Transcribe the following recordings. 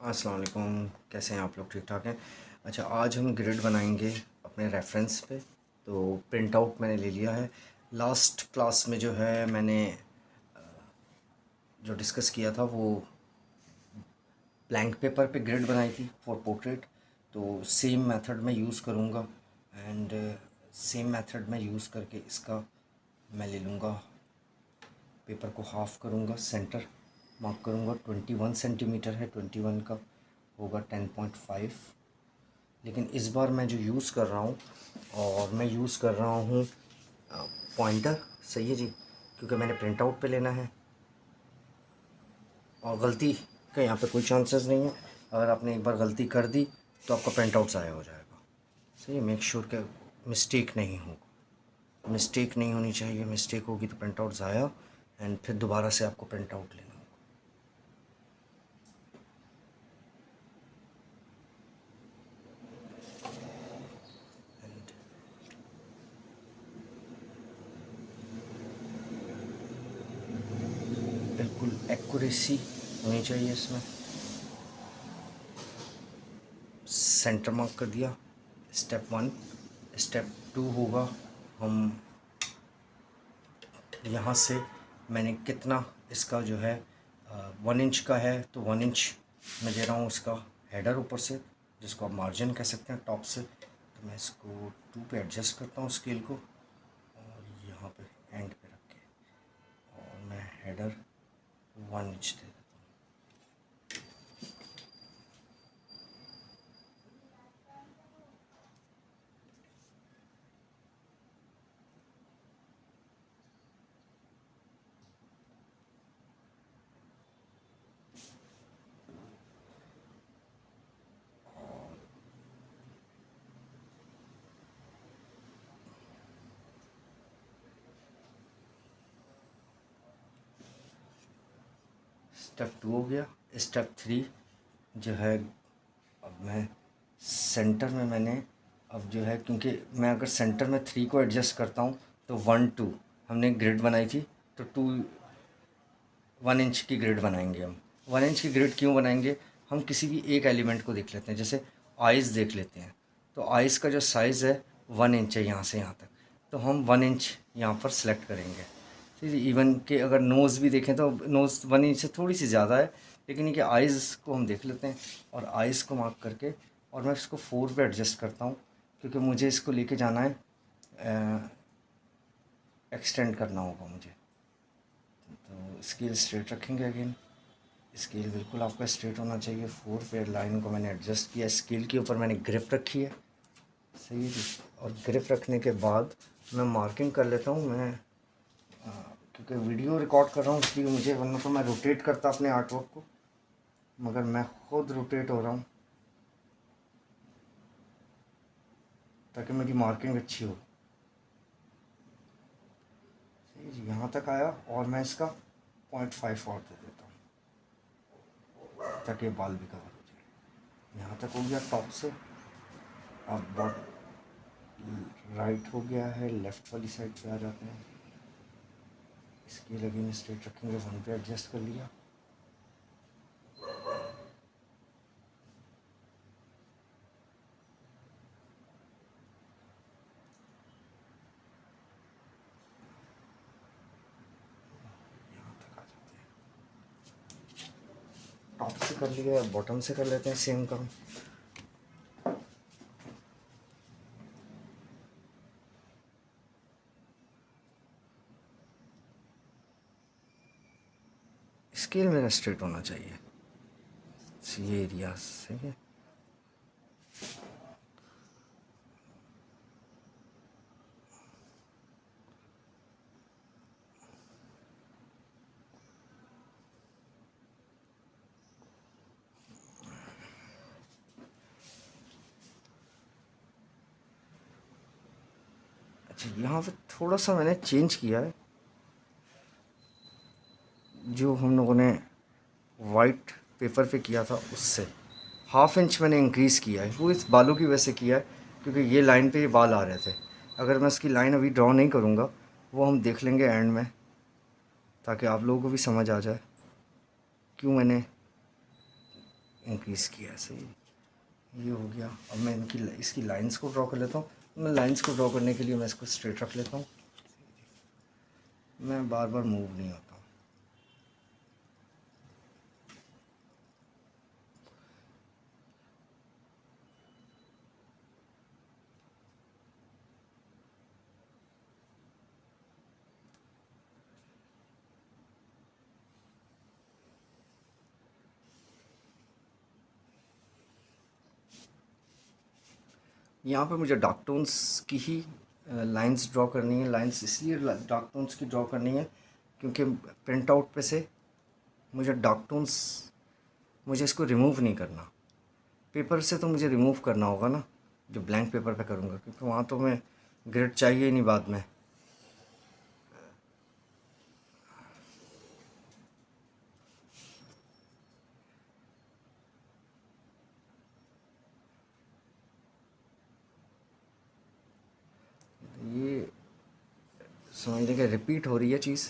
अस्सलाम वालेकुम। कैसे हैं आप लोग? ठीक ठाक हैं। अच्छा, आज हम ग्रिड बनाएंगे अपने रेफरेंस पे। तो प्रिंट आउट मैंने ले लिया है। लास्ट क्लास में जो है मैंने जो डिस्कस किया था वो ब्लैंक पेपर पे ग्रिड बनाई थी फॉर पोर्ट्रेट। तो सेम मेथड मैं यूज़ करूँगा एंड सेम मेथड मैं यूज़ करके इसका मैं ले लूँगा, पेपर को हाफ़ करूँगा, सेंटर मार्क करूँगा। 21 सेंटीमीटर है, 21 का होगा 10.5। लेकिन इस बार मैं जो यूज़ कर रहा हूँ, और मैं यूज़ कर रहा हूँ पॉइंटर। सही है जी, क्योंकि मैंने प्रिंट आउट पे लेना है और गलती का यहाँ पे कोई चांसेस नहीं है। अगर आपने एक बार गलती कर दी तो आपका प्रिंट आउट ज़ाया हो जाएगा। सही है, मेक श्योर कि मिस्टेक नहीं हो, मिस्टेक नहीं होनी चाहिए। मिस्टेक होगी तो प्रिंट आउट ज़ाया, एंड फिर दोबारा से आपको प्रिंट आउट लेना होगा। एंड बिल्कुल एक्यूरेसी होनी चाहिए इसमें। सेंटर मार्क कर दिया, स्टेप 1। स्टेप 2 होगा, हम यहाँ से मैंने कितना इसका जो है 1 इंच का है, तो 1 इंच मैं दे रहा हूँ इसका हेडर ऊपर से, जिसको आप मार्जिन कह सकते हैं टॉप से। तो मैं इसको 2 पे एडजस्ट करता हूँ स्केल को, और यहाँ पे एंड पे रख के, और मैं हेडर 1 इंच दे देता हूँ। स्टेप 2 हो गया। स्टेप 3 जो है, अब मैं सेंटर में मैंने अब जो है, क्योंकि मैं अगर सेंटर में 3 को एडजस्ट करता हूँ तो 1 2 हमने ग्रिड बनाई थी, तो 1 इंच की ग्रिड बनाएंगे हम। 1 इंच की ग्रिड क्यों बनाएंगे? हम किसी भी एक एलिमेंट को देख लेते हैं, जैसे आइज़ देख लेते हैं। तो आइज़ का जो साइज़ है 1 इंच है यहाँ से यहाँ तक, तो हम 1 इंच यहाँ पर सेलेक्ट करेंगे। ठीक है, इवन कि अगर नोज़ भी देखें तो नोज़ 1 इंच से थोड़ी सी ज़्यादा है, लेकिन ये कि आइज़ को हम देख लेते हैं, और आइज़ को मार्क करके, और मैं इसको 4 पे एडजस्ट करता हूँ, क्योंकि मुझे इसको लेके जाना है, एक्सटेंड करना होगा मुझे। तो स्केल स्ट्रेट रखेंगे अगेन। स्केल बिल्कुल आपका स्ट्रेट होना चाहिए। 4 पे लाइन को मैंने एडजस्ट किया, स्केल के ऊपर मैंने ग्रिप रखी है। सही है जी। और ग्रिप रखने के बाद मैं मार्किंग कर लेता हूँ। मैं क्योंकि वीडियो रिकॉर्ड कर रहा हूँ इसलिए मुझे, वरना तो मैं रोटेट करता अपने आर्ट वर्क को, मगर मैं खुद रोटेट हो रहा हूँ ताकि मेरी मार्किंग अच्छी हो। सही है जी, यहाँ तक आया, और मैं इसका 0.5 और दे देता हूँ ताकि बाल भी कवर हो जाए। यहाँ तक हो गया टॉप से। अब राइट हो गया है, लेफ़्ट वाली साइड पे आ जाते हैं। इसकी अगेन स्ट्रेट रखेंगे, 1 पे एडजस्ट कर लिया। यहाँ तक आ जाते हैं। टॉप से कर लिया, बॉटम से कर लेते हैं सेम काम। स्केल मेरा स्ट्रेट होना चाहिए, ये एरिया सही है। अच्छा, यहाँ पे थोड़ा सा मैंने चेंज किया है। जो हम लोगों ने वाइट पेपर पे किया था उससे 1/2 इंच मैंने इंक्रीज़ किया है। वो इस बालों की वजह से किया है, क्योंकि ये लाइन पे ये बाल आ रहे थे। अगर मैं उसकी लाइन अभी ड्रॉ नहीं करूँगा, वो हम देख लेंगे एंड में, ताकि आप लोगों को भी समझ आ जाए क्यों मैंने इंक्रीज़ किया है। सही, ये हो गया। अब मैं इसकी लाइंस को ड्रॉ कर लेता हूँ। मैं लाइंस को ड्रॉ करने के लिए मैं इसको स्ट्रेट रख लेता हूँ। मैं बार बार मूव नहीं होता हूँ। यहाँ पे मुझे डार्क टोन्स की ही लाइंस ड्रॉ करनी है। लाइंस इसलिए डार्क टोन्स की ड्रॉ करनी है क्योंकि प्रिंट आउट पे से मुझे डार्क टोन्स, मुझे इसको रिमूव नहीं करना। पेपर से तो मुझे रिमूव करना होगा ना, जो ब्लैंक पेपर पे करूँगा, क्योंकि वहाँ तो मैं ग्रिड चाहिए ही नहीं बाद में। ये समझ लेंगे रिपीट हो रही है चीज़।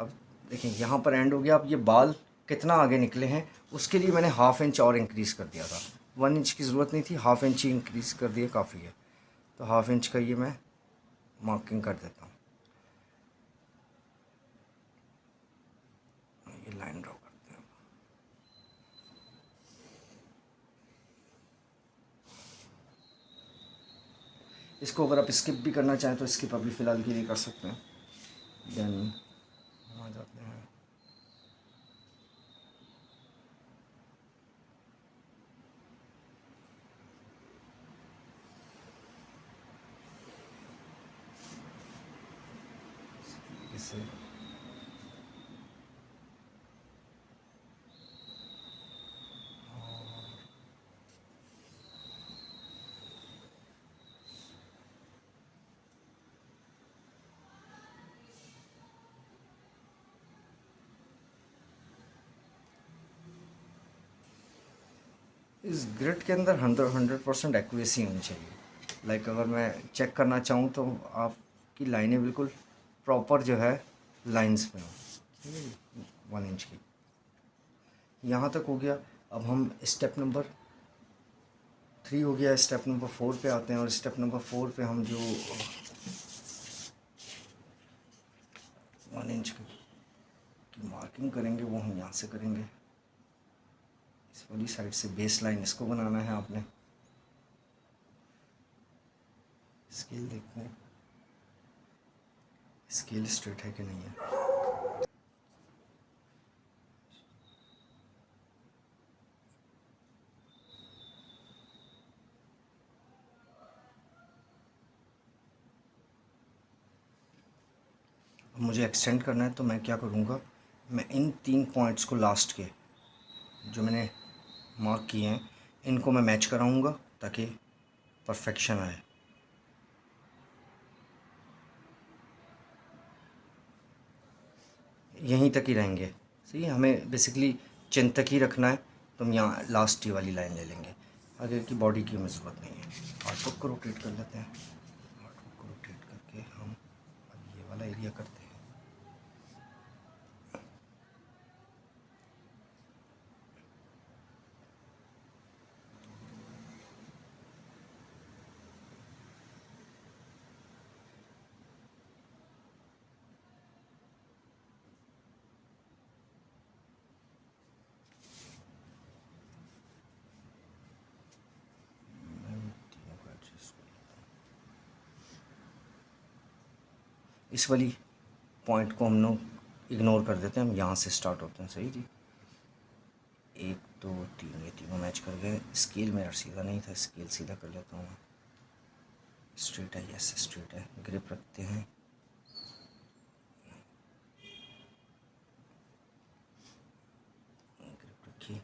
अब देखें यहाँ पर एंड हो गया। अब ये बाल कितना आगे निकले हैं उसके लिए मैंने ½ इंच और इंक्रीज़ कर दिया था। 1 इंच की ज़रूरत नहीं थी, ½ इंच ही इंक्रीज़ कर दिया काफ़ी है। तो ½ इंच का ये मैं मार्किंग कर देता हूँ। ये लाइन ड्रॉ करते हैं। इसको अगर आप स्किप भी करना चाहें तो स्किप अभी फ़िलहाल के लिए कर सकते हैं। देन आ जाते हैं। इसे इस ग्रिड के अंदर 100% एक्यूरेसी होनी चाहिए। लाइक अगर मैं चेक करना चाहूँ तो आपकी लाइनें बिल्कुल प्रॉपर जो है लाइंस में हो 1 इंच की। यहाँ तक हो गया। अब हम स्टेप नंबर 3 हो गया, स्टेप नंबर 4 पे आते हैं। और स्टेप नंबर 4 पे हम जो 1 इंच की मार्किंग करेंगे वो हम यहाँ से करेंगे। इस वाली साइड से बेस लाइन इसको बनाना है आपने। स्केल देखते हैं, स्केल स्ट्रेट है कि नहीं है। अब मुझे एक्सटेंड करना है तो मैं क्या करूँगा, मैं इन 3 पॉइंट्स को लास्ट के जो मैंने मार्क किए हैं इनको मैं मैच कराऊँगा ताकि परफेक्शन आए। यहीं तक ही रहेंगे। सही है, हमें बेसिकली चिन तक ही रखना है। तो हम यहाँ लास्ट ये वाली लाइन ले लेंगे। आगे की बॉडी की हमें ज़रूरत नहीं है। आर्टवर्क को रोटेट कर लेते हैं। आर्टवर्क को रोटेट करके हम अब ये वाला एरिया करते हैं। इस वाली पॉइंट को हम लोग इग्नोर कर देते हैं। हम यहाँ से स्टार्ट होते हैं। सही जी, 1 2 3 ये तीनों मैच कर गए। स्केल मेरा सीधा नहीं था, स्केल सीधा कर लेता हूँ। स्ट्रेट है, यस स्ट्रेट है। ग्रिप रखते हैं। ग्रिप रखिए।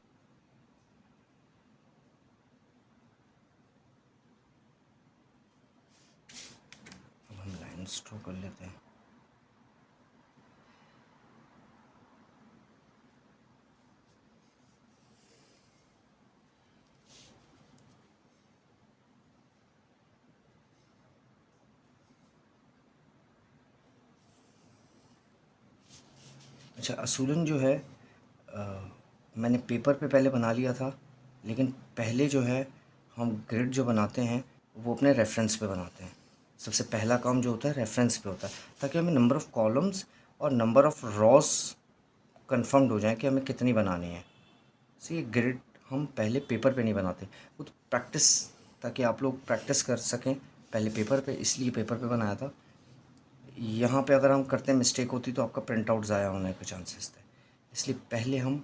अब हम लाइन ड्रॉ कर लेते हैं। अच्छा, असूलन जो है मैंने पेपर पे पहले बना लिया था, लेकिन पहले जो है हम ग्रिड जो बनाते हैं वो अपने रेफरेंस पे बनाते हैं। सबसे पहला काम जो होता है रेफरेंस पे होता है, ताकि हमें नंबर ऑफ़ कॉलम्स और नंबर ऑफ़ रॉस कंफर्म्ड हो जाए कि हमें कितनी बनानी है। सो ये ग्रिड हम पहले पेपर पे नहीं बनाते, वो तो प्रैक्टिस, ताकि आप लोग प्रैक्टिस कर सकें पहले पेपर पे, इसलिए पेपर पे बनाया था। यहाँ पे अगर हम करते हैं मिस्टेक होती तो आपका प्रिंट आउट ज़ाया होने के चांसेस थे, इसलिए पहले हम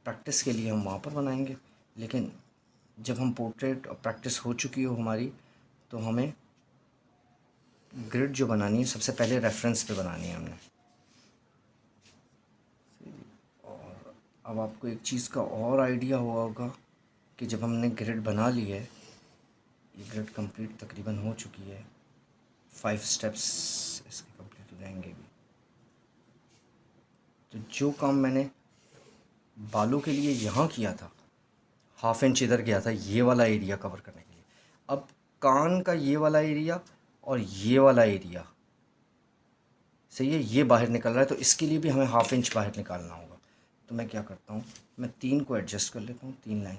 प्रैक्टिस के लिए हम वहाँ पर बनाएंगे। लेकिन जब हम पोर्ट्रेट और प्रैक्टिस हो चुकी हो हमारी, तो हमें ग्रिड जो बनानी है सबसे पहले रेफरेंस पे बनानी है हमने। और अब आपको एक चीज़ का और आइडिया हुआ होगा कि जब हमने ग्रिड बना ली है, ये ग्रिड कंप्लीट तकरीबन हो चुकी है, 5 स्टेप्स इसके कंप्लीट हो जाएंगे भी। तो जो काम मैंने बालों के लिए यहाँ किया था, हाफ इंच इधर गया था ये वाला एरिया कवर करने के लिए, अब कान का ये वाला एरिया और ये वाला एरिया, सही है, ये बाहर निकल रहा है, तो इसके लिए भी हमें हाफ इंच बाहर निकालना होगा। तो मैं क्या करता हूँ, मैं 3 को एडजस्ट कर लेता हूँ, 3 लाइन,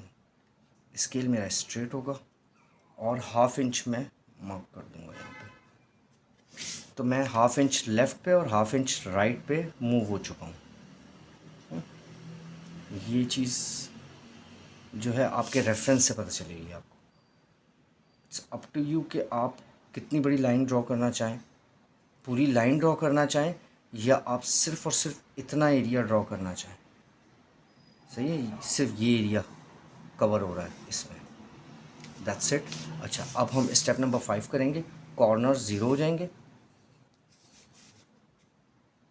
स्केल मेरा स्ट्रेट होगा और हाफ इंच मैं मार्क कर दूँगा यहाँ पे। तो मैं हाफ इंच लेफ़्ट पे और हाफ इंच राइट पे मूव हो चुका हूँ। ये चीज़ जो है आपके रेफरेंस से पता चलेगी आपको। इट्स अप टू यू कि आप कितनी बड़ी लाइन ड्रॉ करना चाहें, पूरी लाइन ड्रॉ करना चाहें, या आप सिर्फ़ और सिर्फ इतना एरिया ड्रॉ करना चाहें। सही है, सिर्फ ये एरिया कवर हो रहा है इसमें, दैट्स इट। अच्छा, अब हम स्टेप नंबर 5 करेंगे। कॉर्नर 0 हो जाएंगे,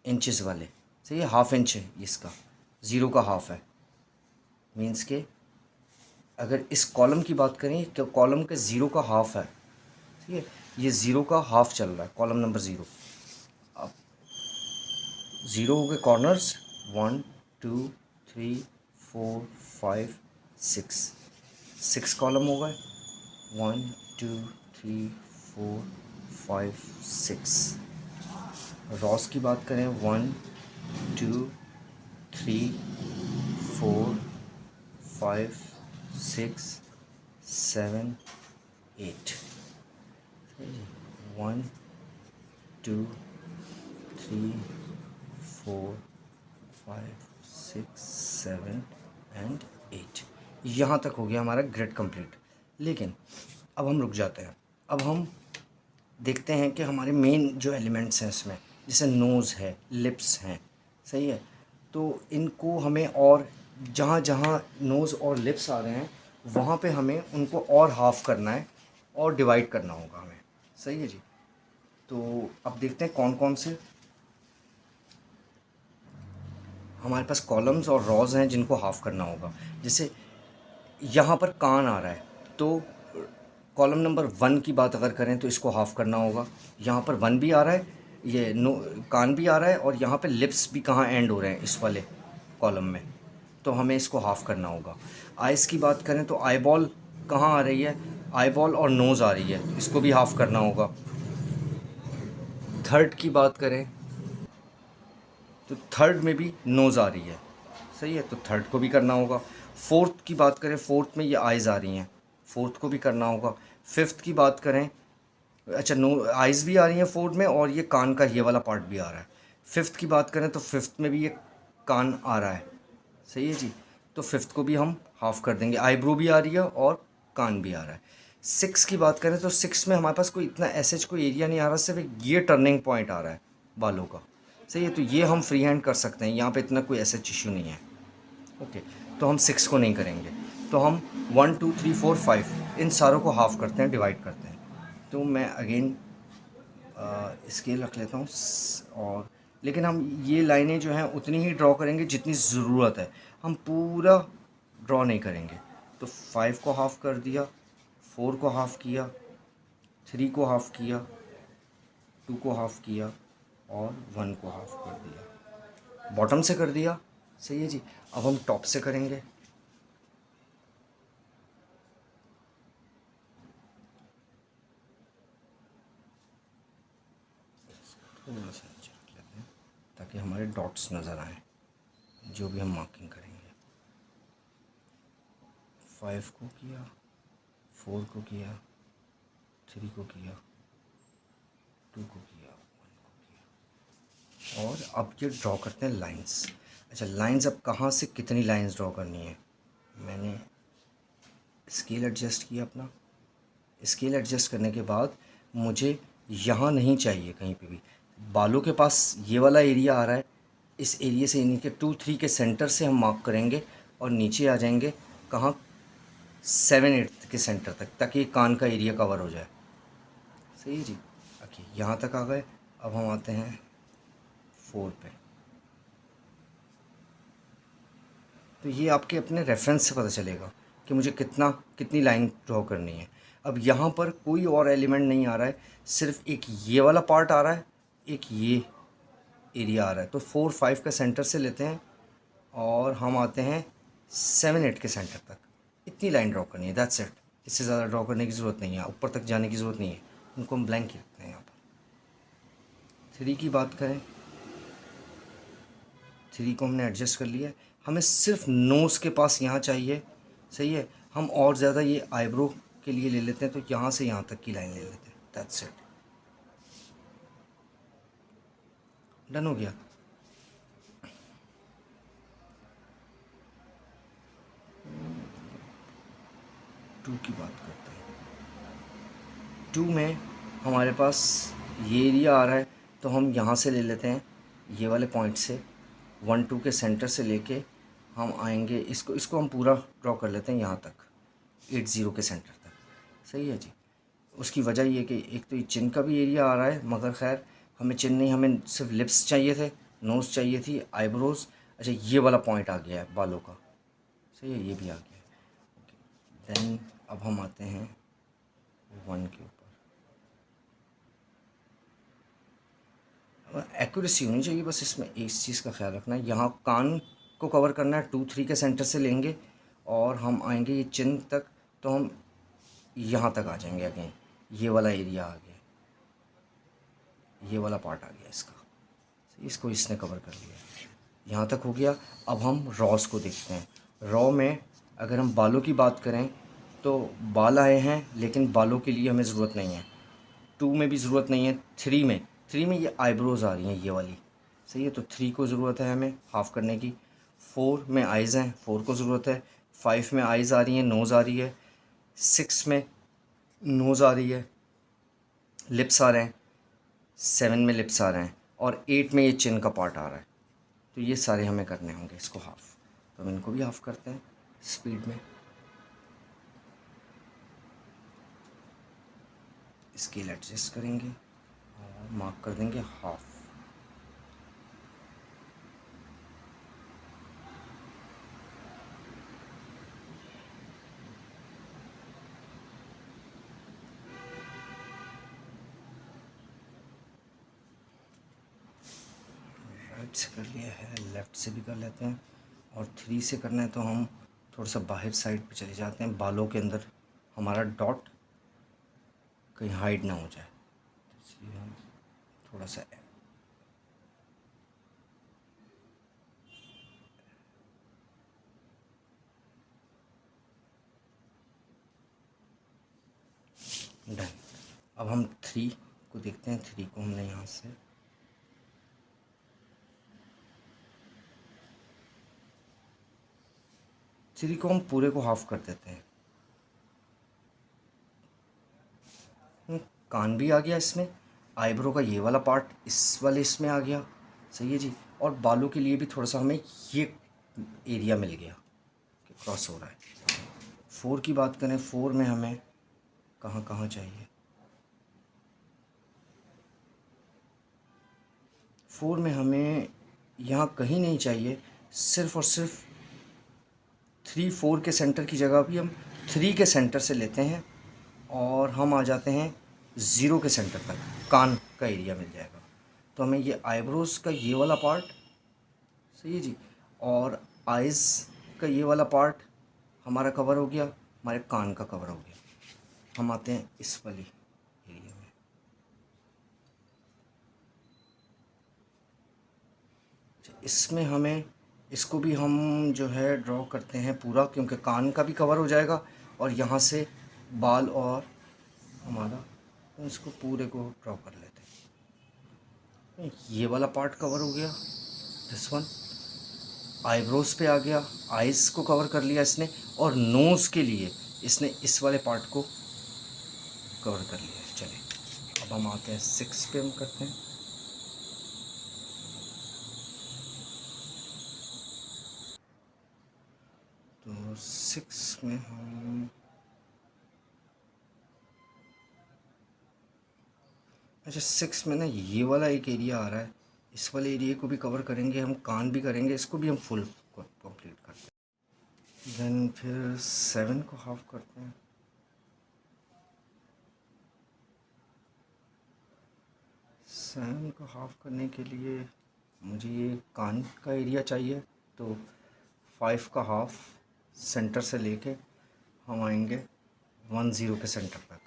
इंचेस वाले, सही है, हाफ इंच है इसका, 0 का हाफ है, मीन्स के अगर इस कॉलम की बात करें तो कॉलम के 0 का हाफ है, ठीक है, ये 0 का हाफ चल रहा है, कॉलम नंबर 0। अब 0 हो गए कॉर्नर्स, 1 2 3 4 5 6, 6 कॉलम हो गए, 1 2 3 4 5 6। रॉस की बात करें, 1 2 3 4 5 6 7 8, 1 2 3 4 5 6 7 एंड 8। यहाँ तक हो गया हमारा ग्रिड कंप्लीट। लेकिन अब हम रुक जाते हैं, अब हम देखते हैं कि हमारे मेन जो एलिमेंट्स हैं इसमें, जैसे नोज़ है, लिप्स हैं, सही है, तो इनको हमें और जहाँ जहाँ नोज़ और लिप्स आ रहे हैं वहाँ पे हमें उनको और हाफ़ करना है और डिवाइड करना होगा हमें, सही है जी। तो अब देखते हैं कौन कौन से हमारे पास कॉलम्स और रॉज हैं जिनको हाफ़ करना होगा। जैसे यहाँ पर कान आ रहा है, तो कॉलम नंबर 1 की बात अगर करें तो इसको हाफ़ करना होगा। यहाँ पर 1 भी आ रहा है, ये नो कान भी आ रहा है, और यहाँ पे लिप्स भी कहाँ एंड हो रहे हैं इस वाले कॉलम में, तो हमें इसको हाफ़ करना होगा। आइज़ की बात करें तो आई बॉल कहाँ आ रही है, आई बॉल और नोज़ आ रही है, तो इसको भी हाफ़ करना होगा। थर्ड की बात करें तो थर्ड में भी नोज़ आ रही है, सही है, तो थर्ड को भी करना होगा। फोर्थ की बात करें, फोर्थ में ये आइज़ आ रही हैं, फोर्थ को भी करना होगा। फिफ्थ की बात करें, अच्छा, नो आइज़ भी आ रही हैं फोर्थ में, और ये कान का ये वाला पार्ट भी आ रहा है। फिफ्थ की बात करें तो फिफ्थ में भी ये कान आ रहा है, सही है जी, तो फिफ्थ को भी हम हाफ़ कर देंगे। आईब्रो भी आ रही है और कान भी आ रहा है। सिक्स की बात करें तो सिक्स में हमारे पास कोई इतना ऐसे कोई एरिया नहीं आ रहा, सिर्फ एक ये टर्निंग पॉइंट आ रहा है बालों का, सही है, तो ये हम फ्री हैंड कर सकते हैं, यहाँ पे इतना कोई ऐसा इशू नहीं है। ओके, तो हम 6 को नहीं करेंगे, तो हम 1 2 3 4 5 इन सारों को हाफ़ करते हैं, डिवाइड करते हैं। तो मैं अगेन स्केल रख लेता हूँ, और लेकिन हम ये लाइनें जो हैं उतनी ही ड्रॉ करेंगे जितनी ज़रूरत है, हम पूरा ड्रॉ नहीं करेंगे। तो 5 को हाफ़ कर दिया, 4 को हाफ़ किया, 3 को हाफ़ किया, 2 को हाफ़ किया, और 1 को हाफ़ कर दिया, बॉटम से कर दिया, सही है जी। अब हम टॉप से करेंगे, थोड़ा सा नीचे रख लेते हैं ताकि हमारे डॉट्स नज़र आएँ जो भी हम मार्किंग करेंगे। 5 को किया, 4 को किया, 3 को किया, 2 को किया, 1 को किया। और अब ये ड्रॉ करते हैं लाइंस। अच्छा, लाइंस अब कहाँ से कितनी लाइंस ड्रॉ करनी है। मैंने स्केल एडजस्ट किया अपना। स्केल एडजस्ट करने के बाद मुझे यहाँ नहीं चाहिए कहीं पे भी, बालों के पास ये वाला एरिया आ रहा है, इस एरिया से यानी कि 2 3 के सेंटर से हम मार्क करेंगे और नीचे आ जाएंगे कहाँ, 7 8 के सेंटर तक, ताकि कान का एरिया कवर हो जाए। सही है जी। ओके, यहाँ तक आ गए। अब हम आते हैं 4 पे। तो ये आपके अपने रेफरेंस से पता चलेगा कि मुझे कितनी लाइन ड्रॉ करनी है। अब यहाँ पर कोई और एलिमेंट नहीं आ रहा है, सिर्फ एक ये वाला पार्ट आ रहा है, एक ये एरिया आ रहा है। तो 4 5 का सेंटर से लेते हैं और हम आते हैं 7 8 के सेंटर तक। इतनी लाइन ड्रॉ करनी है, दैट्स इट। इससे ज़्यादा ड्रॉ करने की ज़रूरत नहीं है, ऊपर तक जाने की ज़रूरत नहीं है, उनको हम ब्लैंक ही रखते हैं। यहाँ पर 3 की बात करें, 3 को हमने एडजस्ट कर लिया है। हमें सिर्फ नोज़ के पास यहाँ चाहिए। सही है, हम और ज़्यादा ये आईब्रो के लिए ले लेते हैं, तो यहाँ से यहाँ तक की लाइन ले लेते हैं, दैट्स इट। डन हो गया। टू की बात करते हैं। 2 में हमारे पास ये एरिया आ रहा है, तो हम यहाँ से ले लेते हैं, ये वाले पॉइंट से 1 2 के सेंटर से लेके हम आएंगे, इसको हम पूरा ड्रॉ कर लेते हैं यहाँ तक, 8 0 के सेंटर तक। सही है जी। उसकी वजह ये कि एक तो ये चिन का भी एरिया आ रहा है, मगर खैर हमें चिन नहीं, हमें सिर्फ लिप्स चाहिए थे, नोज़ चाहिए थी, आईब्रोज़। अच्छा, ये वाला पॉइंट आ गया है बालों का। सही है, ये भी आ गया है। देन अब हम आते हैं 1 के ऊपर। एक्यूरेसी होनी चाहिए बस, इसमें इस चीज़ का ख्याल रखना है। यहाँ कान को कवर करना है, 2 3 के सेंटर से लेंगे और हम आएंगे ये चिन तक, तो हम यहाँ तक आ जाएंगे अगेन। ये वाला एरिया आ गया, ये वाला पार्ट आ गया इसका। इसको इसने कवर कर लिया, यहाँ तक हो गया। अब हम रॉस को देखते हैं। रॉ में अगर हम बालों की बात करें तो बाल आए हैं, लेकिन बालों के लिए हमें ज़रूरत नहीं है। 2 में भी ज़रूरत नहीं है। 3 में ये आईब्रोज़ आ रही हैं, ये वाली। सही है, तो 3 को ज़रूरत है हमें हाफ़ करने की। 4 में आइज़ हैं, 4 को ज़रूरत है। 5 में आइज़ आ रही हैं, नोज़ आ रही है। 6 में नोज़ आ रही है, लिप्स आ रहे हैं। 7 में लिप्स आ रहे हैं और 8 में ये चिन का पार्ट आ रहा है। तो ये सारे हमें करने होंगे इसको हाफ़। तो हम इनको भी हाफ़ करते हैं स्पीड में। स्केल एडजस्ट करेंगे और मार्क कर देंगे हाफ़। राइट से कर लिया है, लेफ़्ट से भी कर लेते हैं। और 3 से करना है तो हम थोड़ा सा बाहर साइड पे चले जाते हैं, बालों के अंदर हमारा डॉट कहीं हाइड ना हो जाए, इसलिए हम थोड़ा सा डन। अब हम 3 को देखते हैं। 3 को हमने यहाँ से को हम पूरे को हाफ़ कर देते हैं। कान भी आ गया इसमें, आईब्रो का ये वाला पार्ट इस वाले इसमें आ गया। सही है जी। और बालों के लिए भी थोड़ा सा हमें ये एरिया मिल गया कि क्रॉस हो रहा है। 4 की बात करें, 4 में हमें कहाँ कहाँ चाहिए। 4 में हमें यहाँ कहीं नहीं चाहिए, सिर्फ़ और सिर्फ 3 4 के सेंटर की जगह भी हम 3 के सेंटर से लेते हैं और हम आ जाते हैं 0 के सेंटर तक, कान का एरिया मिल जाएगा। तो हमें ये आईब्रोज़ का ये वाला पार्ट, सही है जी, और आइज़ का ये वाला पार्ट हमारा कवर हो गया, हमारे कान का कवर हो गया। हम आते हैं इस वाली एरिया में। इसमें हमें इसको भी हम जो है ड्रॉ करते हैं पूरा, क्योंकि कान का भी कवर हो जाएगा और यहाँ से बाल और हमारा, तो इसको पूरे को ड्रॉ कर लेते हैं। ये वाला पार्ट कवर हो गया, दिस वन। आईब्रोज पे आ गया, आइज़ को कवर कर लिया इसने, और नोज़ के लिए इसने इस वाले पार्ट को कवर कर लिया। चलिए अब हम आते हैं 6 पे, हम करते हैं। तो 6 में हम, अच्छा 6 में ना ये वाला एक एरिया आ रहा है, इस वाले एरिया को भी कवर करेंगे हम, कान भी करेंगे, इसको भी हम फुल कंप्लीट करते हैं। देन फिर 7 को हाफ करते हैं। 7 को हाफ करने के लिए मुझे ये कान का एरिया चाहिए, तो 5 का हाफ सेंटर से लेके हम आएंगे 10 के सेंटर तक,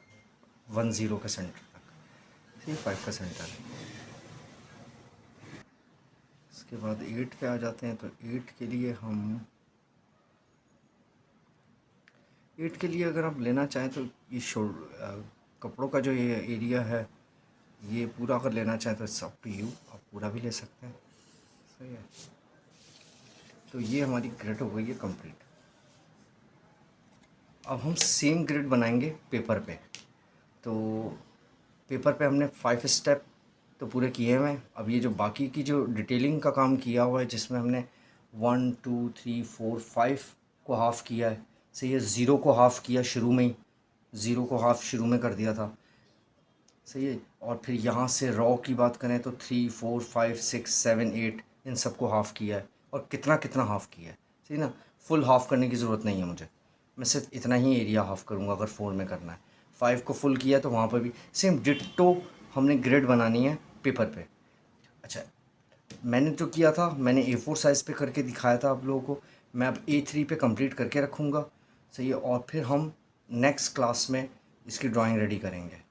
10 के सेंटर तक, ये 5 का सेंटर है। इसके बाद 8 पे आ जाते हैं, तो 8 के लिए हम, 8 के लिए अगर आप लेना चाहें तो ये कपड़ों का जो ये एरिया है, ये पूरा अगर लेना चाहें तो इट्स अप टू यू, आप पूरा भी ले सकते हैं। सही है, तो ये हमारी ग्रिड हो गई है कंप्लीट। अब हम सेम ग्रिड बनाएंगे पेपर पे। तो पेपर पे हमने 5 स्टेप तो पूरे किए हुए हैं। अब ये जो बाकी की जो डिटेलिंग का काम किया हुआ है, जिसमें हमने 1 2 3 4 5 को हाफ़ किया है, सही है, 0 को हाफ़ किया शुरू में ही, 0 को हाफ़ शुरू में कर दिया था, सही है। और फिर यहाँ से रॉ की बात करें तो 3 4 5 6 7 8 इन सब को हाफ़ किया है, और कितना कितना हाफ़ किया है, सही ना। फुल हाफ़ करने की ज़रूरत नहीं है मुझे, मैं सिर्फ इतना ही एरिया हाफ़ करूँगा अगर 4 में करना है। 5 को फुल किया तो वहाँ पर भी सेम डिट्टो हमने ग्रिड बनानी है पेपर पे। अच्छा, मैंने जो किया था, मैंने A4 साइज़ पे करके दिखाया था आप लोगों को, मैं अब A3 पे कंप्लीट करके रखूँगा, सही है। और फिर हम नेक्स्ट क्लास में इसकी ड्राइंग रेडी करेंगे।